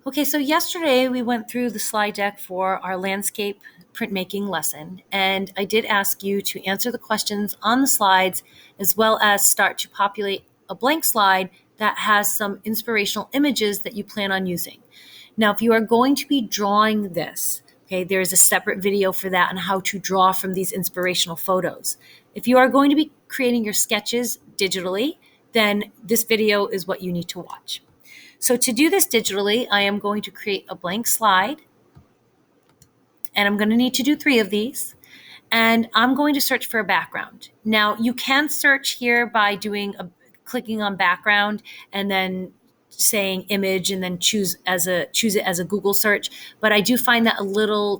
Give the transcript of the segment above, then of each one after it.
Okay, so yesterday we went through the slide deck for our landscape printmaking lesson, and I did ask you to answer the questions on the slides as well as start to populate a blank slide that has some inspirational images that you plan on using. Now, if you are going to be drawing this, okay, there's a separate video for that on how to draw from these inspirational photos. If you are going to be creating your sketches digitally, then this video is what you need to watch. So to do this digitally, I am going to create a blank slide, and I'm going to need to do 3 of these. And I'm going to search for a background. Now, you can search here by clicking on background and then saying image and then choose it as a Google search. But I do find that a little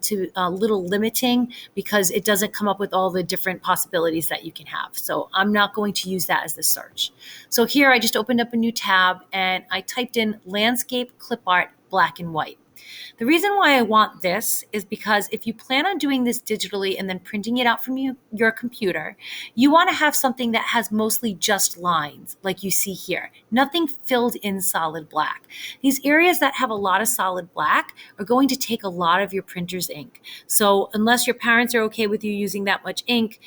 limiting because it doesn't come up with all the different possibilities that you can have. So I'm not going to use that as the search. So here I just opened up a new tab and I typed in landscape clip art black and white. The reason why I want this is because if you plan on doing this digitally and then printing it out from your computer, you want to have something that has mostly just lines like you see here, nothing filled in solid black. These areas that have a lot of solid black are going to take a lot of your printer's ink. So unless your parents are okay with you using that much ink,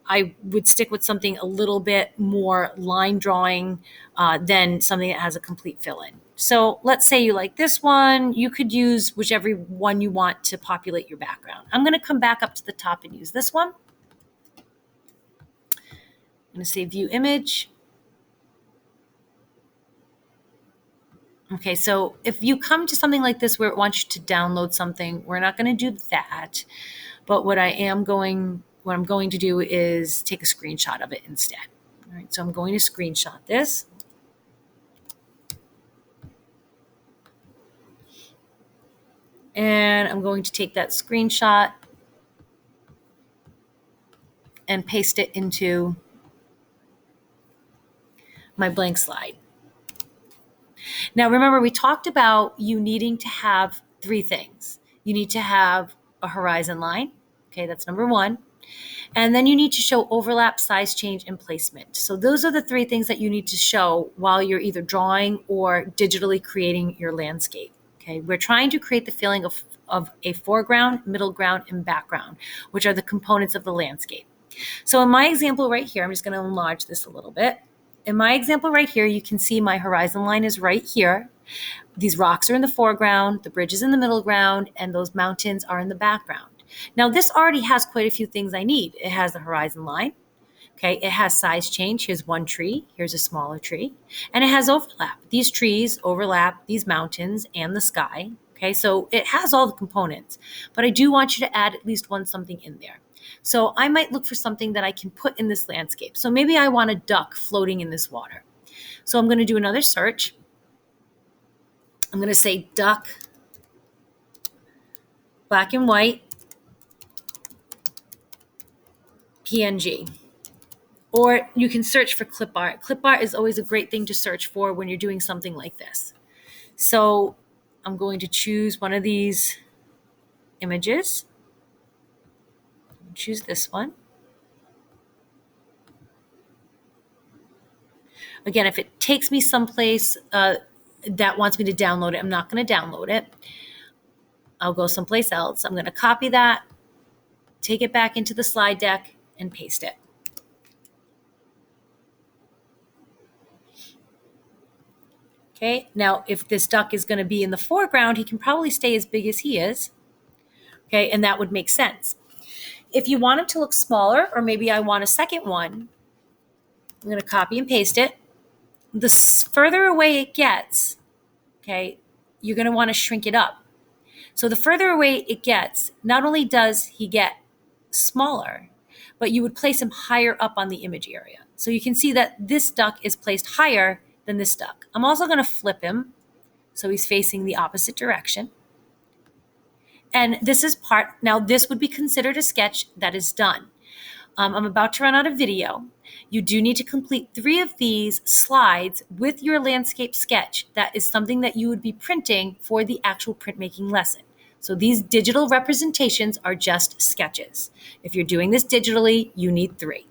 I would stick with something a little bit more line drawing than something that has a complete fill-in. So let's say you like this one. You could use whichever one you want to populate your background. I'm going to come back up to the top and use this one. I'm going to say View Image. Okay, so if you come to something like this where it wants you to download something, we're not going to do that. But what I'm going to do is take a screenshot of it instead. All right, so I'm going to screenshot this. And I'm going to take that screenshot and paste it into my blank slide. Now, remember, we talked about you needing to have 3 things. You need to have a horizon line. Okay, that's number 1. And then you need to show overlap, size change, and placement. So those are the 3 things that you need to show while you're either drawing or digitally creating your landscape. Okay, we're trying to create the feeling of a foreground, middle ground, and background, which are the components of the landscape. So in my example right here, I'm just going to enlarge this a little bit. In my example right here, you can see my horizon line is right here. These rocks are in the foreground, the bridge is in the middle ground, and those mountains are in the background. Now, this already has quite a few things I need. It has the horizon line. Okay, it has size change. Here's one tree. Here's a smaller tree. And it has overlap. These trees overlap these mountains and the sky. Okay, so it has all the components. But I do want you to add at least one something in there. So I might look for something that I can put in this landscape. So maybe I want a duck floating in this water. So I'm going to do another search. I'm going to say duck, black and white, PNG. Or you can search for clip art. Clip art is always a great thing to search for when you're doing something like this. So I'm going to choose one of these images. Choose this one. Again, if it takes me someplace that wants me to download it, I'm not going to download it. I'll go someplace else. I'm going to copy that, take it back into the slide deck, and paste it. Okay, now if this duck is going to be in the foreground, he can probably stay as big as he is. Okay, and that would make sense. If you want him to look smaller, or maybe I want a second one, I'm going to copy and paste it. The further away it gets, okay, you're going to want to shrink it up. So the further away it gets, not only does he get smaller, but you would place him higher up on the image area. So you can see that this duck is placed higher than this duck. I'm also going to flip him so he's facing the opposite direction. And this is now this would be considered a sketch that is done. I'm about to run out of video. You do need to complete 3 of these slides with your landscape sketch. That is something that you would be printing for the actual printmaking lesson. So these digital representations are just sketches. If you're doing this digitally, you need 3.